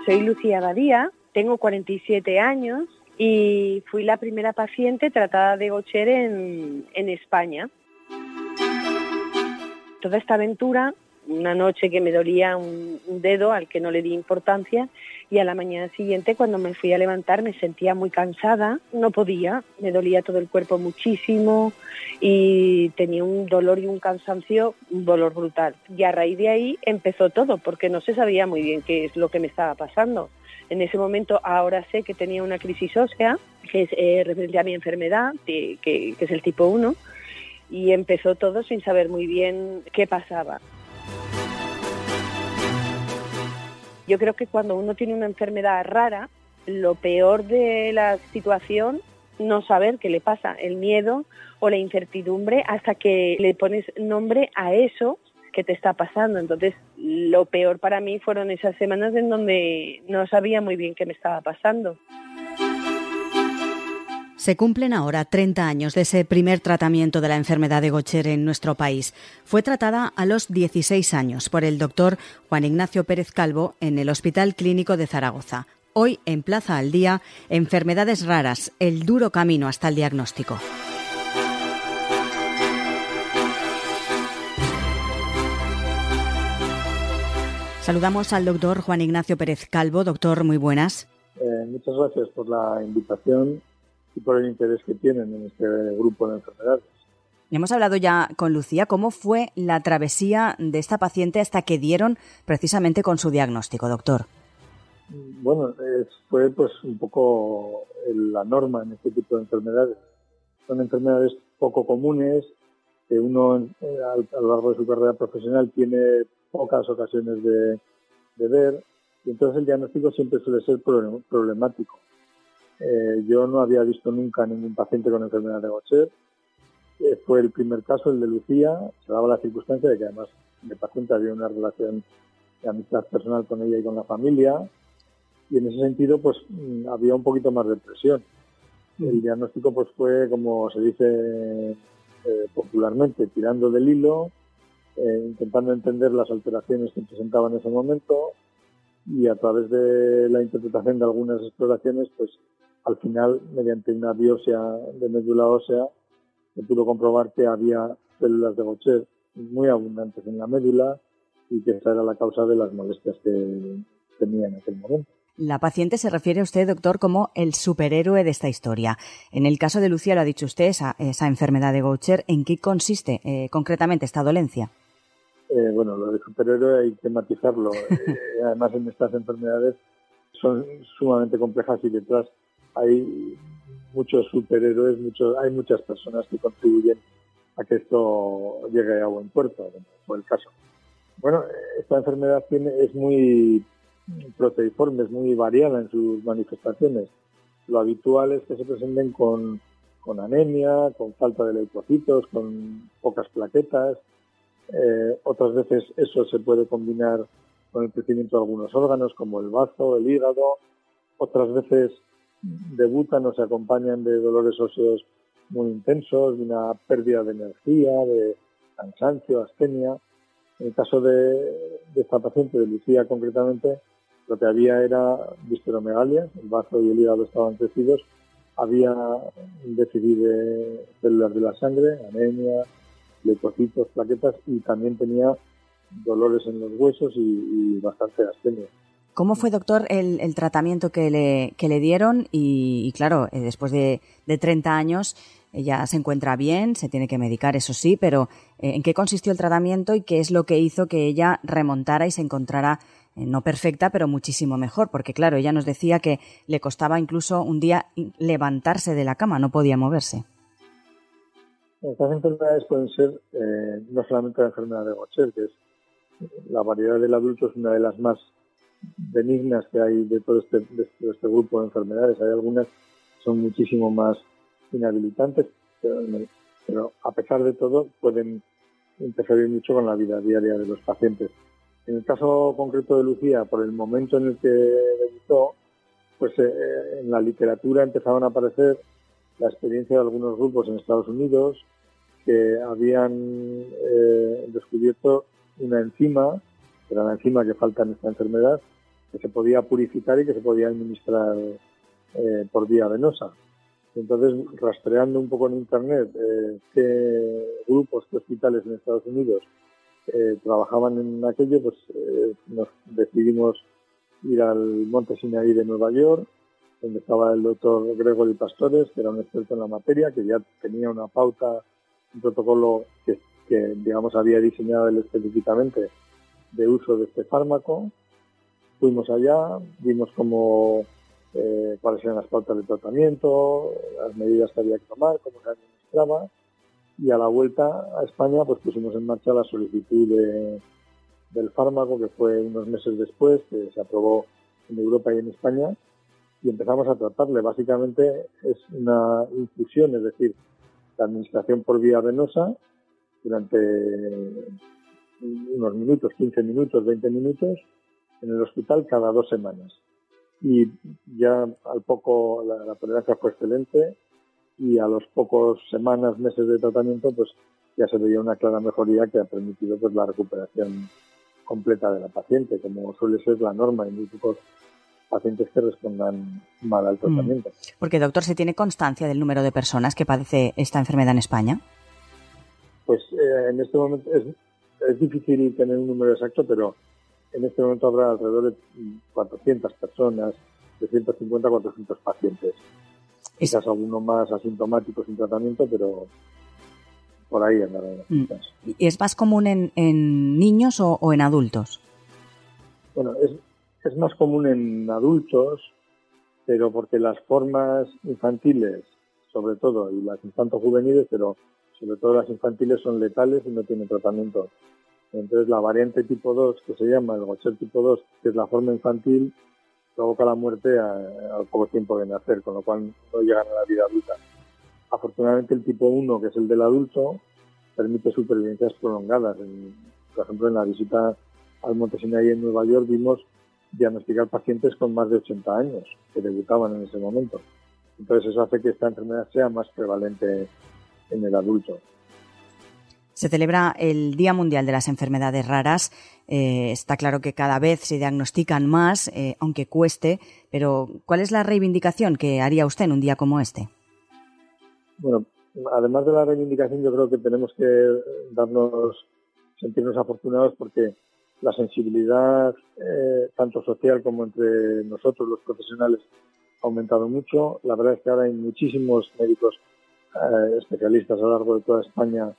Soy Lucía Badía, tengo 47 años y fui la primera paciente tratada de Gaucher en España. Toda esta aventura, una noche que me dolía un dedo al que no le di importancia, y a la mañana siguiente, cuando me fui a levantar, me sentía muy cansada, no podía, me dolía todo el cuerpo muchísimo y tenía un dolor y un cansancio, un dolor brutal. Y a raíz de ahí empezó todo, porque no se sabía muy bien qué es lo que me estaba pasando. En ese momento ahora sé que tenía una crisis ósea, que es referente a mi enfermedad, que es el tipo 1, y empezó todo sin saber muy bien qué pasaba. Yo creo que cuando uno tiene una enfermedad rara, lo peor de la situación, no saber qué le pasa, el miedo o la incertidumbre hasta que le pones nombre a eso que te está pasando. Entonces, lo peor para mí fueron esas semanas en donde no sabía muy bien qué me estaba pasando. Se cumplen ahora 30 años de ese primer tratamiento de la enfermedad de Gaucher en nuestro país. Fue tratada a los 16 años por el doctor Juan Ignacio Pérez Calvo en el Hospital Clínico de Zaragoza. Hoy, en Plaza al Día, enfermedades raras, el duro camino hasta el diagnóstico. Saludamos al doctor Juan Ignacio Pérez Calvo. Doctor, muy buenas. Muchas gracias por la invitación y por el interés que tienen en este grupo de enfermedades. Hemos hablado ya con Lucía. ¿Cómo fue la travesía de esta paciente hasta que dieron precisamente con su diagnóstico, doctor? Bueno, fue pues un poco la norma en este tipo de enfermedades. Son enfermedades poco comunes que uno a lo largo de su carrera profesional tiene pocas ocasiones de ver, y entonces el diagnóstico siempre suele ser problemático. Yo no había visto nunca ningún paciente con enfermedad de Gaucher. Fue el primer caso, el de Lucía. Se daba la circunstancia de que además el paciente había una relación de amistad personal con ella y con la familia, y en ese sentido pues había un poquito más de presión. El diagnóstico pues fue, como se dice popularmente, tirando del hilo, intentando entender las alteraciones que presentaba en ese momento, y a través de la interpretación de algunas exploraciones, pues al final, mediante una biopsia de médula ósea, se pudo comprobar que había células de Gaucher muy abundantes en la médula y que esa era la causa de las molestias que tenía en aquel momento. La paciente se refiere a usted, doctor, como el superhéroe de esta historia. En el caso de Lucía, lo ha dicho usted, esa enfermedad de Gaucher, ¿en qué consiste concretamente esta dolencia? Bueno, lo de superhéroe hay que matizarlo. Además, en estas enfermedades son sumamente complejas y detrás hay muchos superhéroes, hay muchas personas que contribuyen a que esto llegue a buen puerto, como fue el caso. Bueno, esta enfermedad es muy proteiforme, es muy variada en sus manifestaciones. Lo habitual es que se presenten con anemia, con falta de leucocitos, con pocas plaquetas. Otras veces eso se puede combinar con el crecimiento de algunos órganos, como el bazo, el hígado. Otras veces debutan o se acompañan de dolores óseos muy intensos, de una pérdida de energía, de cansancio, astenia. En el caso de esta paciente, de Lucía concretamente, lo que había era visceromegalia, el bazo y el hígado estaban crecidos, había un déficit de células de la sangre, anemia, leucocitos, plaquetas, y también tenía dolores en los huesos y bastante astenia. ¿Cómo fue, doctor, el tratamiento que le dieron? Y claro, después de 30 años ella se encuentra bien, se tiene que medicar, eso sí, pero ¿en qué consistió el tratamiento y qué es lo que hizo que ella remontara y se encontrara, no perfecta, pero muchísimo mejor? Porque claro, ella nos decía que le costaba incluso un día levantarse de la cama, no podía moverse. Estas enfermedades pueden ser no solamente la enfermedad de Gaucher, que es la variedad del adulto, es una de las más benignas que hay de todo este grupo de enfermedades. Hay algunas que son muchísimo más inhabilitantes, pero a pesar de todo pueden interferir mucho con la vida diaria de los pacientes. En el caso concreto de Lucía, por el momento en el que debutó, pues en la literatura empezaron a aparecer la experiencia de algunos grupos en Estados Unidos que habían descubierto una enzima, que era la enzima que falta en esta enfermedad, que se podía purificar y que se podía administrar por vía venosa. Entonces, rastreando un poco en Internet qué grupos, qué hospitales en Estados Unidos trabajaban en aquello, pues nos decidimos ir al Monte Sinaí de Nueva York, donde estaba el doctor Gregory Pastores, que era un experto en la materia, que ya tenía una pauta, un protocolo que digamos, había diseñado él específicamente de uso de este fármaco. Fuimos allá, vimos cuáles eran las pautas de tratamiento, las medidas que había que tomar, cómo se administraba, y a la vuelta a España pues pusimos en marcha la solicitud del fármaco, que fue unos meses después, que se aprobó en Europa y en España, y empezamos a tratarle. Básicamente es una infusión, es decir, la administración por vía venosa durante unos minutos, 15 minutos, 20 minutos, en el hospital cada 2 semanas. Y ya al poco la tolerancia fue excelente, y a los pocos semanas, meses de tratamiento, pues ya se veía una clara mejoría que ha permitido pues la recuperación completa de la paciente, como suele ser la norma en muy pocos pacientes que respondan mal al tratamiento. Porque, doctor, ¿se tiene constancia del número de personas que padece esta enfermedad en España? Pues en este momento es difícil tener un número exacto, pero en este momento habrá alrededor de 400 personas, de 150 a 400 pacientes. Quizás alguno más asintomático sin tratamiento, pero por ahí andarán. ¿Y es más común en niños o en adultos? Bueno, es más común en adultos, pero porque las formas infantiles, sobre todo, y las infanto-juveniles, pero sobre todo las infantiles, son letales y no tienen tratamiento. Entonces, la variante tipo 2, que se llama el Gaucher tipo 2, que es la forma infantil, provoca la muerte al poco tiempo de nacer, con lo cual no llegan a la vida adulta. Afortunadamente, el tipo 1, que es el del adulto, permite supervivencias prolongadas. Por ejemplo, en la visita al Monte Sinaí en Nueva York vimos diagnosticar pacientes con más de 80 años, que debutaban en ese momento. Entonces, eso hace que esta enfermedad sea más prevalente en el adulto. Se celebra el Día Mundial de las Enfermedades Raras. Está claro que cada vez se diagnostican más, aunque cueste, pero ¿cuál es la reivindicación que haría usted en un día como este? Bueno, además de la reivindicación, yo creo que tenemos que sentirnos afortunados, porque la sensibilidad, tanto social como entre nosotros los profesionales, ha aumentado mucho. La verdad es que ahora hay muchísimos médicos especialistas a lo largo de toda España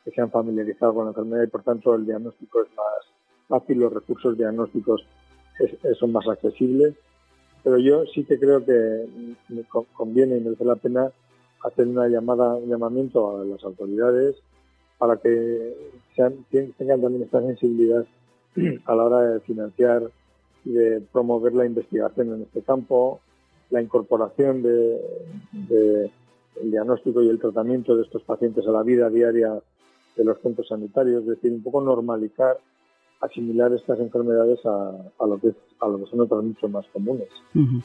que se han familiarizado con la enfermedad, y por tanto el diagnóstico es más fácil, los recursos diagnósticos son más accesibles. Pero yo sí que creo que me conviene y merece la pena hacer un llamamiento a las autoridades para que tengan también esta sensibilidad a la hora de financiar y de promover la investigación en este campo, la incorporación del diagnóstico y el tratamiento de estos pacientes a la vida diaria de los centros sanitarios, es decir, un poco normalizar, asimilar estas enfermedades a lo que son otras mucho más comunes. Uh-huh.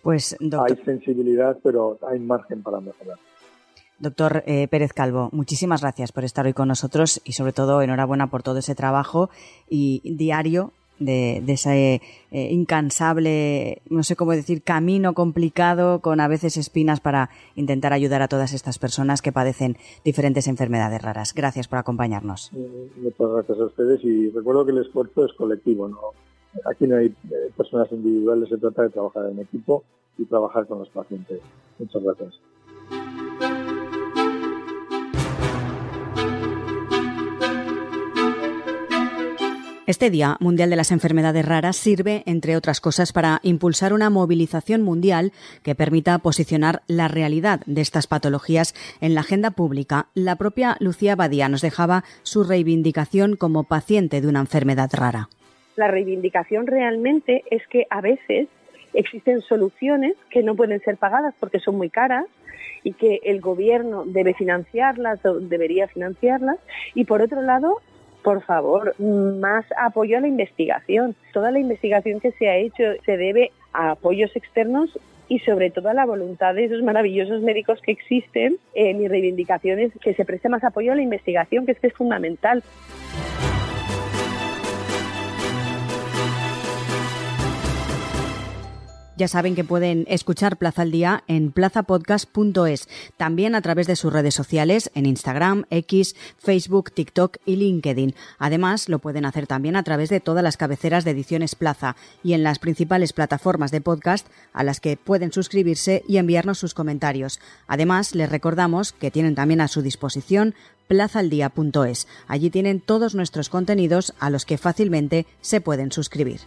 Pues, doctor, hay sensibilidad, pero hay margen para mejorar. Doctor Pérez Calvo, muchísimas gracias por estar hoy con nosotros, y sobre todo enhorabuena por todo ese trabajo y diario de ese incansable, no sé cómo decir, camino complicado, con a veces espinas, para intentar ayudar a todas estas personas que padecen diferentes enfermedades raras. Gracias por acompañarnos. Muchas gracias a ustedes, y recuerdo que el esfuerzo es colectivo, ¿no? Aquí no hay personas individuales, se trata de trabajar en equipo y trabajar con los pacientes. Muchas gracias. Este Día Mundial de las Enfermedades Raras sirve, entre otras cosas, para impulsar una movilización mundial que permita posicionar la realidad de estas patologías en la agenda pública. La propia Lucía Badía nos dejaba su reivindicación como paciente de una enfermedad rara. La reivindicación realmente es que a veces existen soluciones que no pueden ser pagadas porque son muy caras, y que el gobierno debe financiarlas o debería financiarlas, y por otro lado, por favor, más apoyo a la investigación. Toda la investigación que se ha hecho se debe a apoyos externos y sobre todo a la voluntad de esos maravillosos médicos que existen. Mi reivindicación es que se preste más apoyo a la investigación, que es fundamental. Ya saben que pueden escuchar Plaza al Día en plazapodcast.es, también a través de sus redes sociales en Instagram, X, Facebook, TikTok y LinkedIn. Además, lo pueden hacer también a través de todas las cabeceras de Ediciones Plaza y en las principales plataformas de podcast a las que pueden suscribirse y enviarnos sus comentarios. Además, les recordamos que tienen también a su disposición plazaldía.es. Allí tienen todos nuestros contenidos a los que fácilmente se pueden suscribir.